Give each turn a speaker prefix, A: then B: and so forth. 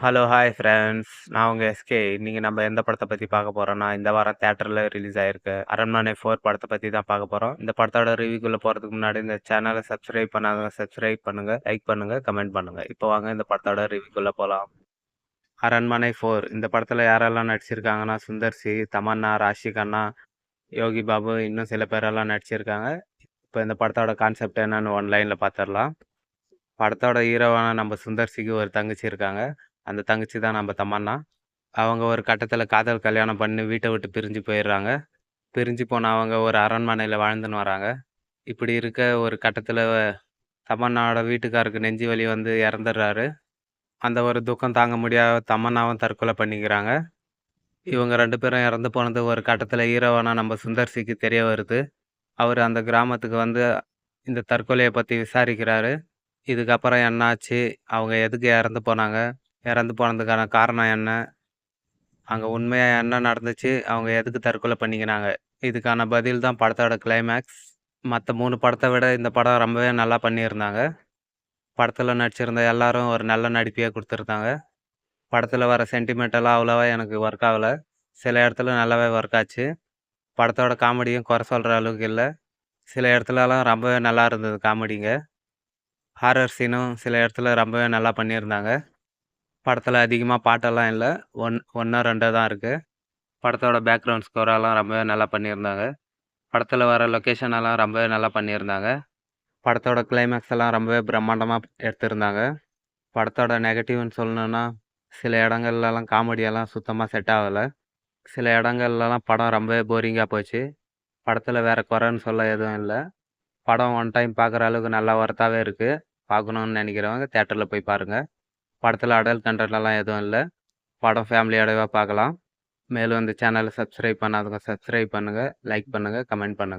A: Hello, hi friends. நான் உங்க SK. இன்னைக்கு நம்ம எந்த படத்த பத்தி பார்க்க போறோம்னா, இந்த வாரம் தியேட்டர்ல ரிலீஸ் ஆயிருக்க அரண்மனை 4 படத்த பத்தி தான் பார்க்க போறோம். இந்த படத்தோட ரிவ்யூக்குள்ள போறதுக்கு முன்னாடி இந்த சேனல சப்ஸ்கிரைப் பண்ணாதவங்க சப்ஸ்கிரைப் பண்ணுங்க, லைக் பண்ணுங்க, கமெண்ட் பண்ணுங்க. இப்போ வாங்க இந்த படத்தோட ரிவ்யூக்குள்ள போலாம். அரண்மனை 4 இந்த படத்துல யாரெல்லாம் நடிச்சிருக்காங்கன்னா, சுந்தர் சி, தமன்னா, ராஷி கண்ணா, யோகி பாபு இன்னும் சில பேரெல்லாம் நடிச்சிருக்காங்க. இப்போ இந்த படத்தோட கான்செப்ட் என்னன்னு ஒன் லைன்ல பார்த்துரலாம். படத்தோட ஹீரோவான நம்ம சுந்தர் சிக்கு ஒரு தங்கச்சி இருக்காங்க. அந்த தங்கச்சி தான் நம்ம தமன்னா. அவங்க ஒரு கட்டத்துல காதல் கல்யாணம் பண்ணி வீட்ட விட்டு பிரிஞ்சு போயிடுறாங்க. பிரிஞ்சு போன அவங்க ஒரு அரண்மனையில வாழ்ந்துன்னு வராங்க. இப்படி இருக்க ஒரு கட்டத்துல தமன்னாவோட வீட்டுக்காருக்கு நெஞ்சு வலி வந்து இறந்துடுறாரு. அந்த ஒரு துக்கம் தாங்க முடியாத தமன்னாவும் தற்கொலை பண்ணிக்கிறாங்க. இவங்க 2 பேரும் இறந்து போனது ஒரு கட்டத்துல ஹீரோவான நம்ம சுந்தர் சிக்கு தெரிய வருது. அவரு அந்த கிராமத்துக்கு வந்து இந்த தற்கொலைய பத்தி விசாரிக்கிறாரு. இதுக்கப்புறம் என்னாச்சு? அவங்க எதுக்கு இறந்து போனாங்க? இறந்து போனதுக்கான காரணம் என்ன? அங்க உண்மையா என்ன நடந்துச்சு? அவங்க எதுக்கு தற்கொலை பண்ணிக்கினாங்க? இதுக்கான பதில் தான் படத்தோட கிளைமேக்ஸ். மத்த 3 படத்த விட இந்த படம் ரொம்பவே நல்லா பண்ணியிருந்தாங்க. படத்துல நடிச்சிருந்த எல்லாரும் ஒரு நல்ல நடிப்பையே குடுத்துருந்தாங்க. படத்துல வர சென்டிமென்ட்டெல்லாம் அவ்வளவா எனக்கு ஒர்க் ஆகல. சில இடத்துல நல்லாவே ஒர்க் ஆச்சு. படத்தோட காமெடியும் குறை சொல்ற அளவுக்கு இல்ல. சில இடத்துலலாம் ரொம்பவே நல்லா இருந்தது காமெடிங்க. ஹாரர் சீனும் சில இடத்துல ரொம்பவே நல்லா பண்ணியிருந்தாங்க. படத்துல அதிகமா பாட்டெல்லாம் இல்ல. 1ஓ 2ஓ தான் இருக்கு. படத்தோட பேக்ரவுண்ட் ஸ்கோரெல்லாம் ரொம்பவே நல்லா பண்ணியிருந்தாங்க. படத்துல வர லொகேஷன் எல்லாம் ரொம்பவே நல்லா பண்ணியிருந்தாங்க. படத்தோட கிளைமேக்ஸ் எல்லாம் ரொம்பவே பிரம்மாண்டமா எடுத்திருந்தாங்க. படத்தோட நெகட்டிவ்னு சொல்லணும்னா, சில இடங்கள்லலாம் காமெடியெல்லாம் சுத்தமா செட் ஆகல. சில இடங்கள்லலாம் படம் ரொம்பவே போரிங்கா போச்சு. படத்துல வேற குறைன்னு சொல்ல எதுவும் இல்ல. படம் ஒன் டைம் பார்க்குற அளவுக்கு நல்லா ஒர்த்தாவே இருக்கு. பார்க்கணும்னு நினைக்கிறவங்க தியேட்டர்ல போய் பாருங்க. படத்துல அடல்ட் கன்டென்ட்லாம் எதுவும் இல்ல. படம் ஃபேமிலியோடவே பார்க்கலாம். மேலும் இந்த சேனலை சப்ஸ்கிரைப் பண்ணாதவங்க சப்ஸ்கிரைப் பண்ணுங்க, லைக் பண்ணுங்க, கமெண்ட் பண்ணுங்க.